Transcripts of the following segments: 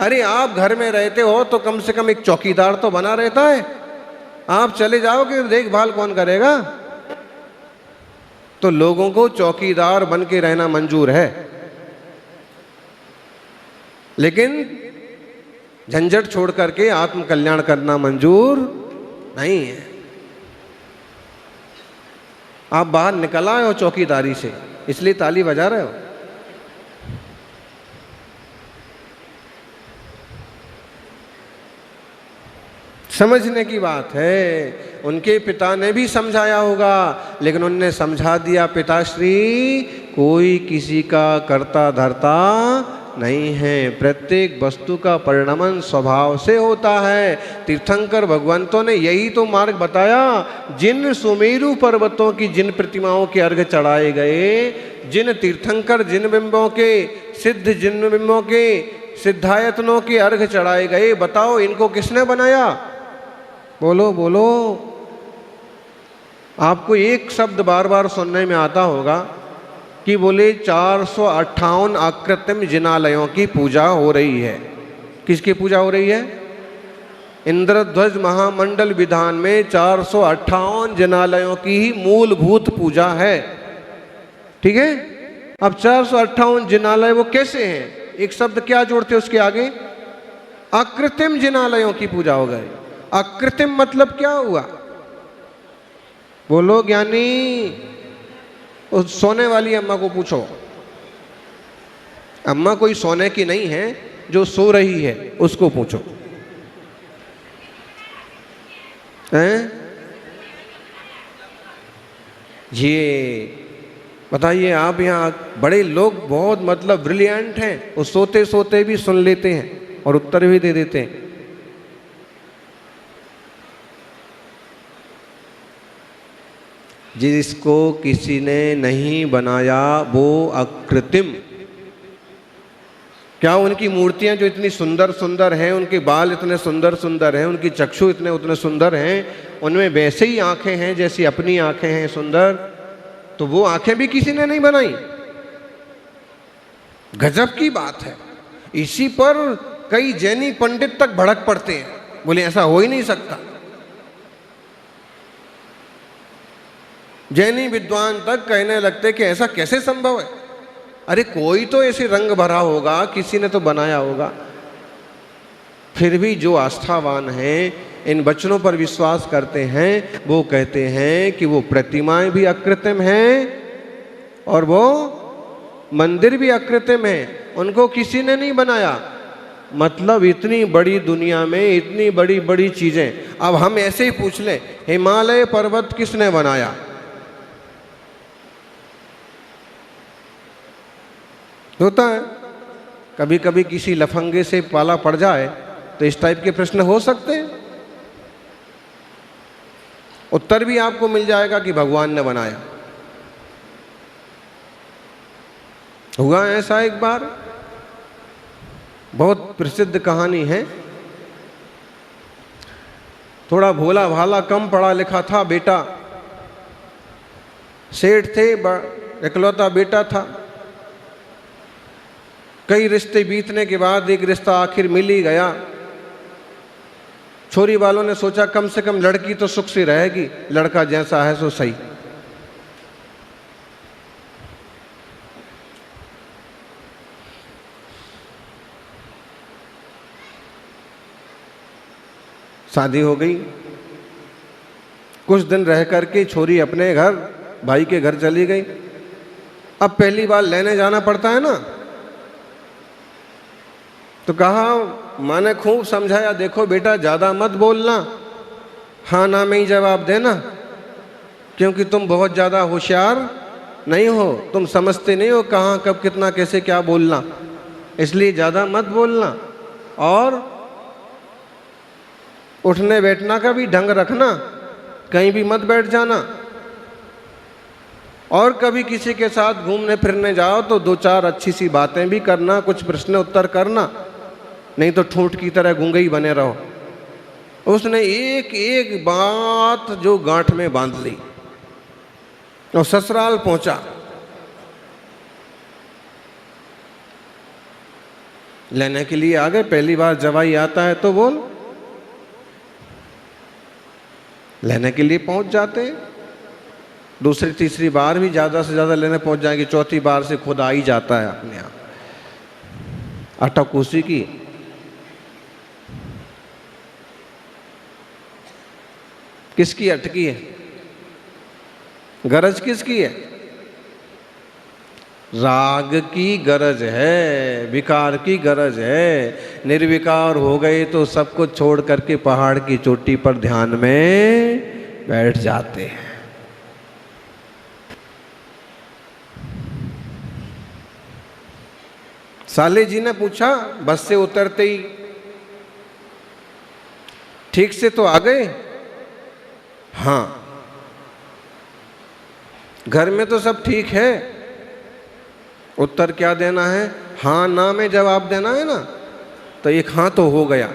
अरे आप घर में रहते हो तो कम से कम एक चौकीदार तो बना रहता है। आप चले जाओगे देखभाल कौन करेगा? तो लोगों को चौकीदार बन के रहना मंजूर है, लेकिन झंझट छोड़ करके आत्म कल्याण करना मंजूर नहीं है। आप बाहर निकल आए हो चौकीदारी से, इसलिए ताली बजा रहे हो। समझने की बात है। उनके पिता ने भी समझाया होगा, लेकिन उनने समझा दिया, पिताश्री कोई किसी का कर्ता धर्ता नहीं है, प्रत्येक वस्तु का परिणमन स्वभाव से होता है। तीर्थंकर भगवंतों ने यही तो मार्ग बताया। जिन सुमेरु पर्वतों की जिन प्रतिमाओं के अर्घ चढ़ाए गए, जिन तीर्थंकर जिन बिंबों के, सिद्ध जिन बिंबों के, सिद्धायतनों के अर्घ चढ़ाए गए, बताओ इनको किसने बनाया? बोलो बोलो। आपको एक शब्द बार बार सुनने में आता होगा कि बोले 458 आकृतिम जिनालयों की पूजा हो रही है। किसकी पूजा हो रही है? इंद्रध्वज महामंडल विधान में 458 जिनालयों की ही मूलभूत पूजा है। ठीक है। अब 458 जिनालय वो कैसे हैं? एक शब्द क्या जोड़ते उसके आगे? अकृत्रिम जिनालयों की पूजा हो गई। अकृत्रिम मतलब क्या हुआ? बोलो ज्ञानी। उस सोने वाली अम्मा को पूछो। अम्मा कोई सोने की नहीं है, जो सो रही है उसको पूछो। हैं? ये बताइए, आप यहाँ बड़े लोग बहुत मतलब ब्रिलियंट हैं, वो सोते सोते भी सुन लेते हैं और उत्तर भी दे देते हैं। जिसको किसी ने नहीं बनाया वो अकृत्रिम। क्या उनकी मूर्तियां जो इतनी सुंदर सुंदर हैं, उनके बाल इतने सुंदर सुंदर हैं, उनकी चक्षु इतने उतने सुंदर हैं, उनमें वैसे ही आंखें हैं जैसी अपनी आंखें हैं सुंदर, तो वो आंखें भी किसी ने नहीं बनाई? गजब की बात है। इसी पर कई जैनी पंडित तक भड़क पड़ते हैं, बोले ऐसा हो ही नहीं सकता। जैनी विद्वान तक कहने लगते कि ऐसा कैसे संभव है? अरे कोई तो ऐसे रंग भरा होगा, किसी ने तो बनाया होगा। फिर भी जो आस्थावान हैं, इन वचनों पर विश्वास करते हैं, वो कहते हैं कि वो प्रतिमाएं भी अकृत्रिम हैं और वो मंदिर भी अकृत्रिम है, उनको किसी ने नहीं बनाया। मतलब इतनी बड़ी दुनिया में इतनी बड़ी बड़ी चीजें। अब हम ऐसे ही पूछ लें, हिमालय पर्वत किसने बनाया? होता है कभी कभी किसी लफंगे से पाला पड़ जाए तो इस टाइप के प्रश्न हो सकते हैं। उत्तर भी आपको मिल जाएगा कि भगवान ने बनाया। हुआ ऐसा एक बार, बहुत प्रसिद्ध कहानी है। थोड़ा भोला भाला कम पढ़ा लिखा था बेटा, सेठ थे, इकलौता बेटा था। कई रिश्ते बीतने के बाद एक रिश्ता आखिर मिल ही गया। छोरी वालों ने सोचा कम से कम लड़की तो सुख से रहेगी, लड़का जैसा है सो सही। शादी हो गई। कुछ दिन रह करके छोरी अपने घर भाई के घर चली गई। अब पहली बार लेने जाना पड़ता है ना, तो कहा, माँ ने खूब समझाया, देखो बेटा ज़्यादा मत बोलना, हाँ ना में ही जवाब देना, क्योंकि तुम बहुत ज़्यादा होशियार नहीं हो, तुम समझते नहीं हो कहाँ कब कितना कैसे क्या बोलना, इसलिए ज़्यादा मत बोलना। और उठने बैठना का भी ढंग रखना, कहीं भी मत बैठ जाना। और कभी किसी के साथ घूमने फिरने जाओ तो दो चार अच्छी सी बातें भी करना, कुछ प्रश्न उत्तर करना, नहीं तो ठूंठ की तरह गूंगे ही बने रहो। उसने एक एक बात जो गांठ में बांध ली और ससुराल पहुंचा। लेने के लिए आ गए, पहली बार जवाई आता है तो बोल, लेने के लिए पहुंच जाते हैं। दूसरी तीसरी बार भी ज़्यादा से ज़्यादा लेने पहुंच जाएंगे, चौथी बार से खुद आ ही जाता है अपने आप। अटक उसी की। किसकी अटकी है? गरज किसकी है? राग की गरज है, विकार की गरज है। निर्विकार हो गए तो सब कुछ छोड़ करके पहाड़ की चोटी पर ध्यान में बैठ जाते हैं। साले जी ने पूछा बस से उतरते ही, ठीक से तो आ गए? हाँ। घर में तो सब ठीक है? उत्तर क्या देना है? हाँ ना में जवाब देना है ना, तो एक हाँ तो हो गया।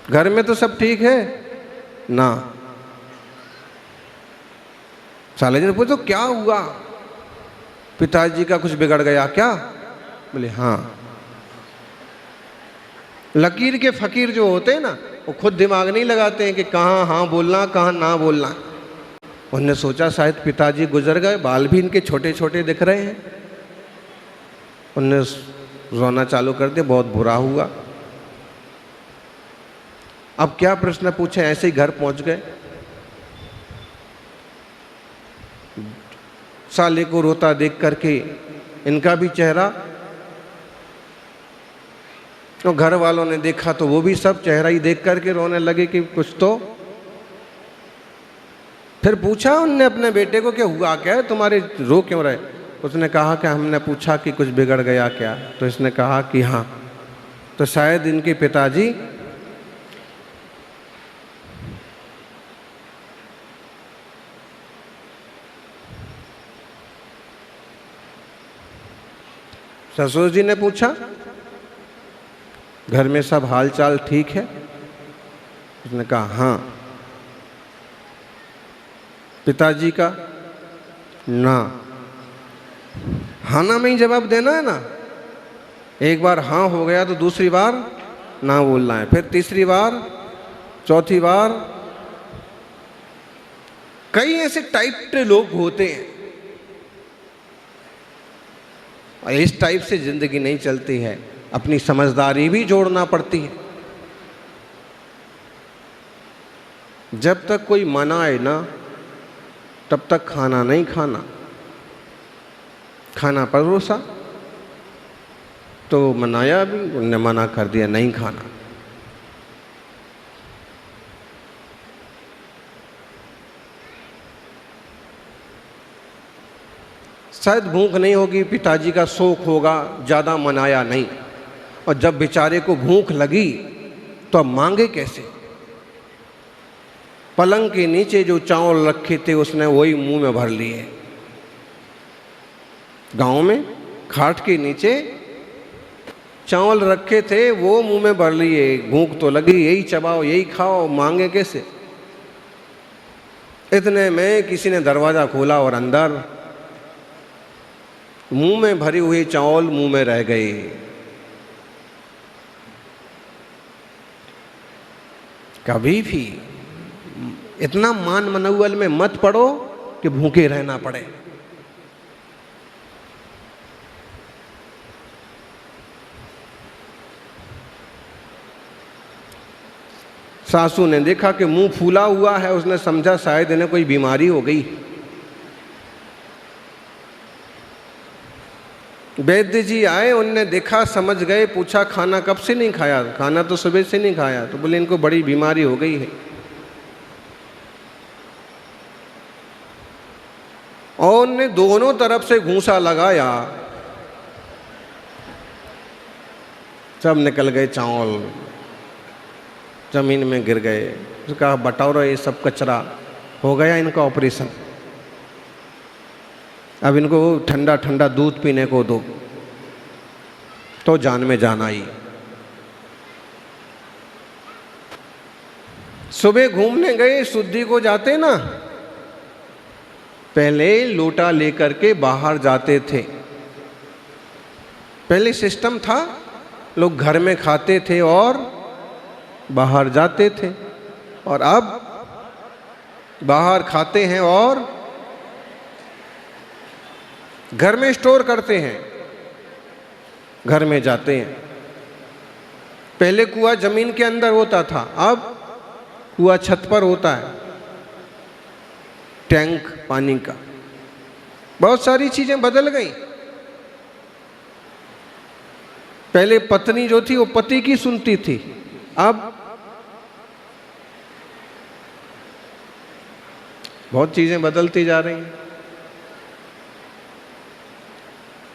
घर में तो सब ठीक है ना। साले जी ने पूछा क्या हुआ? पिताजी का कुछ बिगड़ गया क्या? बोले हाँ। लकीर के फकीर जो होते हैं ना, वो खुद दिमाग नहीं लगाते हैं कि कहाँ हाँ बोलना कहाँ ना बोलना। उन्होंने सोचा शायद पिताजी गुजर गए, बाल भी इनके छोटे छोटे दिख रहे हैं। उन्होंने रोना चालू कर दिया, बहुत बुरा हुआ। अब क्या प्रश्न पूछे, ऐसे ही घर पहुंच गए। साले को रोता देख करके इनका भी चेहरा, तो घर वालों ने देखा तो वो भी सब चेहरा ही देख करके रोने लगे कि कुछ तो। फिर पूछा उनने अपने बेटे को कि हुआ क्या है, तुम्हारे रो क्यों रहे? उसने कहा कि हमने पूछा कि कुछ बिगड़ गया क्या, तो इसने कहा कि हाँ। तो शायद इनके पिताजी ससुर जी ने पूछा घर में सब हालचाल ठीक है? उसने कहा हाँ। पिताजी का? ना। हाँ ना में ही जवाब देना है ना। एक बार हाँ हो गया तो दूसरी बार ना बोलना है, फिर तीसरी बार, चौथी बार। कई ऐसे टाइप के लोग होते हैं और इस टाइप से जिंदगी नहीं चलती है, अपनी समझदारी भी जोड़ना पड़ती है। जब तक कोई मनाए ना तब तक खाना नहीं खाना। खाना परोसा तो मनाया भी, उनने मना कर दिया नहीं खाना। शायद भूख नहीं होगी, पिताजी का शौक होगा, ज़्यादा मनाया नहीं। और जब बेचारे को भूख लगी तो अब मांगे कैसे? पलंग के नीचे जो चावल रखे थे उसने वही मुंह में भर लिए। गांव में खाट के नीचे चावल रखे थे वो मुंह में भर लिए। भूख तो लगी, यही चबाओ यही खाओ, मांगे कैसे? इतने में किसी ने दरवाज़ा खोला और अंदर मुंह में भरी हुई चावल मुंह में रह गई। कभी भी इतना मान मनौवल में मत पड़ो कि भूखे रहना पड़े। सासू ने देखा कि मुंह फूला हुआ है, उसने समझा शायद इन्हें कोई बीमारी हो गई। वैद्य जी आए, उनने देखा, समझ गए, पूछा खाना कब से नहीं खाया? खाना तो सुबह से नहीं खाया। तो बोले इनको बड़ी बीमारी हो गई है। और उनने दोनों तरफ से घूंसा लगाया, सब निकल गए चावल, जमीन में गिर गए। उसने कहा बटोरो ये सब कचरा, हो गया इनका ऑपरेशन। अब इनको ठंडा ठंडा दूध पीने को दो तो जान में जान आई। सुबह घूमने गए, शुद्धि को जाते ना, पहले लोटा लेकर के बाहर जाते थे। पहले सिस्टम था लोग घर में खाते थे और बाहर जाते थे, और अब बाहर खाते हैं और घर में स्टोर करते हैं, घर में जाते हैं। पहले कुआं जमीन के अंदर होता था, अब कुआं छत पर होता है, टैंक पानी का। बहुत सारी चीजें बदल गई। पहले पत्नी जो थी वो पति की सुनती थी, अब बहुत चीजें बदलती जा रही हैं।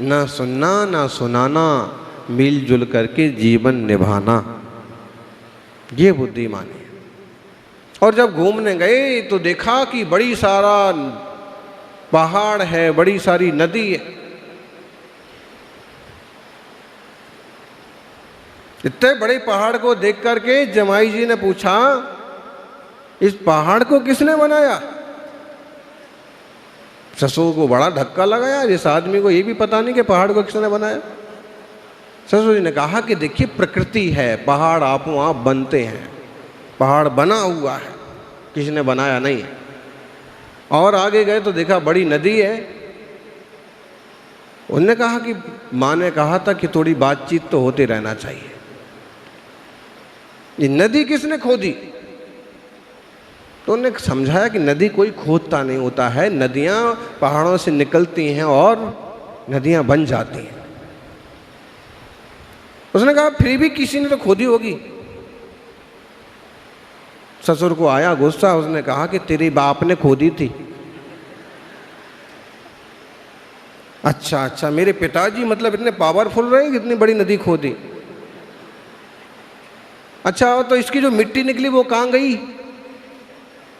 ना सुनना ना सुनाना, मिलजुल करके जीवन निभाना, ये बुद्धिमानी है। और जब घूमने गए तो देखा कि बड़ी सारा पहाड़ है, बड़ी सारी नदी है। इतने बड़े पहाड़ को देख करके जमाई जी ने पूछा, इस पहाड़ को किसने बनाया? ससुर को बड़ा धक्का लगाया, इस आदमी को ये भी पता नहीं कि पहाड़ को किसने बनाया। ससुर जी ने कहा कि देखिए प्रकृति है, पहाड़ आपो आप बनते हैं, पहाड़ बना हुआ है, किसी ने बनाया नहीं है। और आगे गए तो देखा बड़ी नदी है। उन्होंने कहा कि माँ ने कहा था कि थोड़ी बातचीत तो होते रहना चाहिए। ये नदी किसने खोदी? तो उन्होंने समझाया कि नदी कोई खोदता नहीं होता है, नदियाँ पहाड़ों से निकलती हैं और नदियाँ बन जाती हैं। उसने कहा फिर भी किसी ने तो खोदी होगी। ससुर को आया गुस्सा, उसने कहा कि तेरे बाप ने खोदी थी। अच्छा अच्छा, मेरे पिताजी मतलब इतने पावरफुल रहे कि इतनी बड़ी नदी खोदी। अच्छा, तो इसकी जो मिट्टी निकली वो कहाँ गई?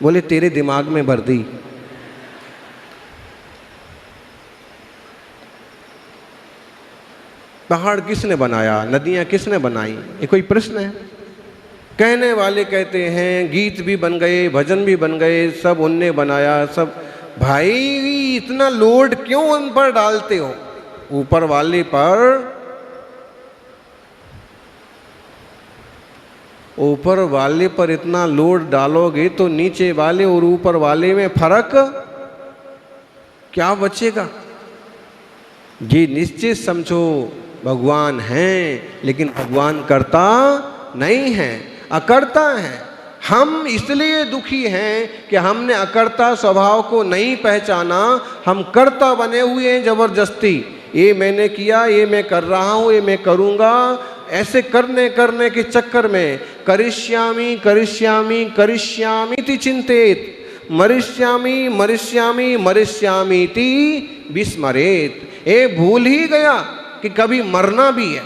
बोले तेरे दिमाग में भर दी। पहाड़ किसने बनाया, नदियां किसने बनाई, ये कोई प्रश्न है? कहने वाले कहते हैं, गीत भी बन गए, भजन भी बन गए, सब उनने बनाया सब। भाई इतना लोड क्यों उन पर डालते हो? ऊपर वाले पर, ऊपर वाले पर इतना लोड डालोगे तो नीचे वाले और ऊपर वाले में फर्क क्या बचेगा? ये निश्चित समझो, भगवान हैं लेकिन भगवान करता नहीं है, अकर्ता है। हम इसलिए दुखी हैं कि हमने अकर्ता स्वभाव को नहीं पहचाना, हम कर्ता बने हुए हैं जबरदस्ती। ये मैंने किया, ये मैं कर रहा हूँ, ये मैं करूँगा। ऐसे करने करने के चक्कर में करिष्यामि करिष्यामि करिष्यामीति चिंतेत, मरिष्यामि मरिष्यामि मरिष्यामीति विस्मरेत। ये भूल ही गया कि कभी मरना भी है,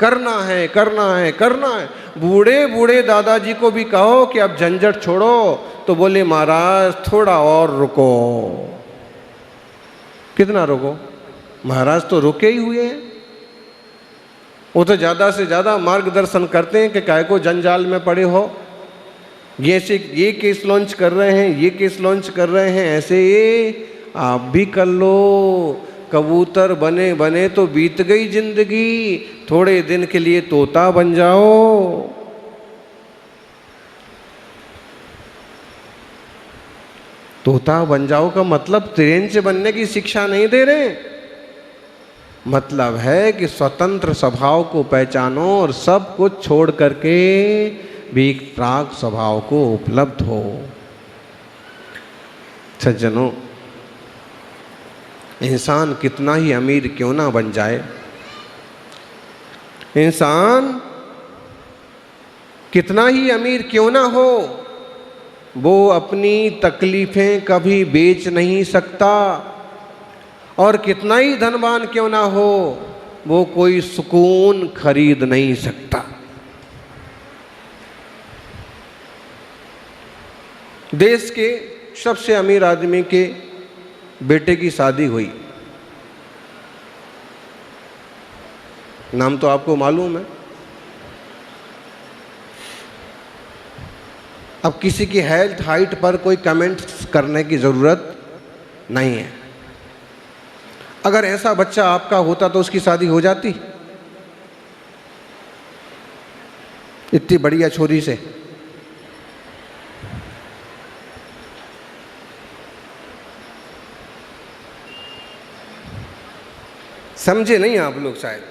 करना है करना है करना है। बूढ़े बूढ़े दादाजी को भी कहो कि अब झंझट छोड़ो तो बोले महाराज थोड़ा और रुको। कितना रुको? महाराज तो रुके ही हुए हैं। वो तो ज़्यादा से ज़्यादा मार्गदर्शन करते हैं कि काय को जंजाल में पड़े हो, ये केस लॉन्च कर रहे हैं, ये केस लॉन्च कर रहे हैं, ऐसे ये आप भी कर लो। कबूतर बने बने तो बीत गई जिंदगी, थोड़े दिन के लिए तोता बन जाओ। तोता बन जाओ का मतलब ट्रेन से बनने की शिक्षा नहीं दे रहे, मतलब है कि स्वतंत्र स्वभाव को पहचानो और सब कुछ छोड़ करके भी प्राग स्वभाव को उपलब्ध हो। सज्जनों, इंसान कितना ही अमीर क्यों ना बन जाए, इंसान कितना ही अमीर क्यों ना हो, वो अपनी तकलीफें कभी बेच नहीं सकता। और कितना ही धनवान क्यों ना हो, वो कोई सुकून खरीद नहीं सकता। देश के सबसे अमीर आदमी के बेटे की शादी हुई, नाम तो आपको मालूम है। अब किसी की हेल्थ हाइट पर कोई कमेंट करने की ज़रूरत नहीं है। अगर ऐसा बच्चा आपका होता तो उसकी शादी हो जाती? इतनी बढ़िया छोरी से। समझे नहीं आप लोग शायद।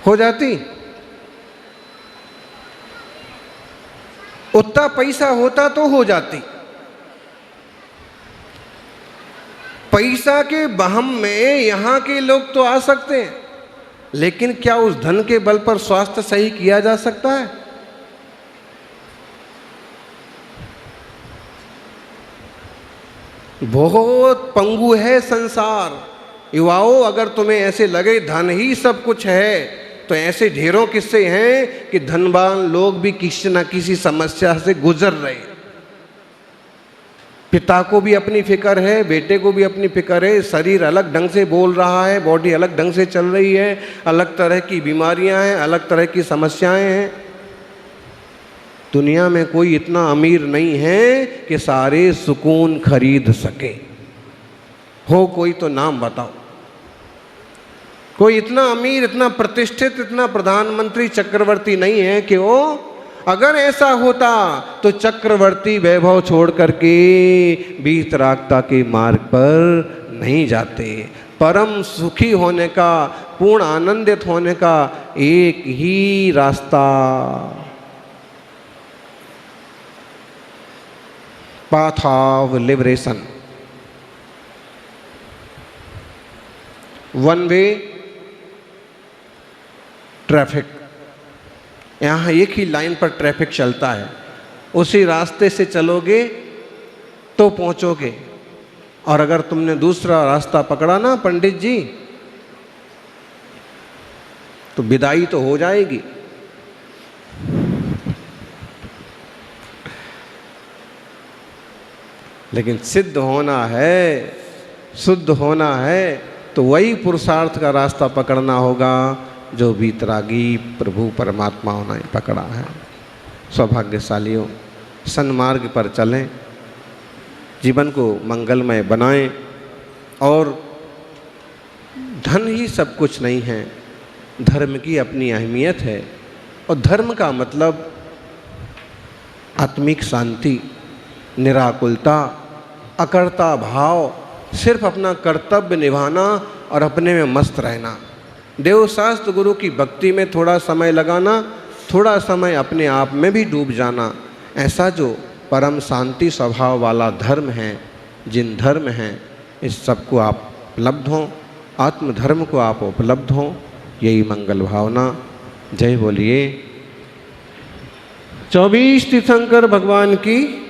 हो जाती, उतना पैसा होता तो हो जाती। पैसा के बहम में यहां के लोग तो आ सकते हैं, लेकिन क्या उस धन के बल पर स्वास्थ्य सही किया जा सकता है? बहुत पंगु है संसार। युवाओं, अगर तुम्हें ऐसे लगे धन ही सब कुछ है, तो ऐसे ढेरों किस्से हैं कि धनवान लोग भी किसी न किसी समस्या से गुजर रहे। पिता को भी अपनी फिक्र है, बेटे को भी अपनी फिक्र है, शरीर अलग ढंग से बोल रहा है, बॉडी अलग ढंग से चल रही है, अलग तरह की बीमारियां हैं, अलग तरह की समस्याएं हैं। दुनिया में कोई इतना अमीर नहीं है कि सारे सुकून खरीद सके। हो कोई तो नाम बताओ। कोई इतना अमीर, इतना प्रतिष्ठित, इतना प्रधानमंत्री, चक्रवर्ती नहीं है कि वो, अगर ऐसा होता तो चक्रवर्ती वैभव छोड़ करके वीतरागता के मार्ग पर नहीं जाते। परम सुखी होने का, पूर्ण आनंदित होने का एक ही रास्ता, path of liberation, one way traffic. यहाँ एक ही लाइन पर ट्रैफिक चलता है, उसी रास्ते से चलोगे तो पहुँचोगे। और अगर तुमने दूसरा रास्ता पकड़ा ना पंडित जी, तो विदाई तो हो जाएगी। लेकिन सिद्ध होना है, शुद्ध होना है, तो वही पुरुषार्थ का रास्ता पकड़ना होगा जो वीतरागी प्रभु परमात्मा ने पकड़ा है। सौभाग्यशालियों, सन्मार्ग पर चलें, जीवन को मंगलमय बनाएं। और धन ही सब कुछ नहीं है, धर्म की अपनी अहमियत है। और धर्म का मतलब आत्मिक शांति, निराकुलता, अकर्ता भाव, सिर्फ अपना कर्तव्य निभाना और अपने में मस्त रहना। देवशास्त्र गुरु की भक्ति में थोड़ा समय लगाना, थोड़ा समय अपने आप में भी डूब जाना। ऐसा जो परम शांति स्वभाव वाला धर्म है, जिन धर्म हैं, इस सब को आप उपलब्ध हों, आत्मधर्म को आप उपलब्ध हों, यही मंगल भावना। जय बोलिए 24 तीर्थंकर भगवान की।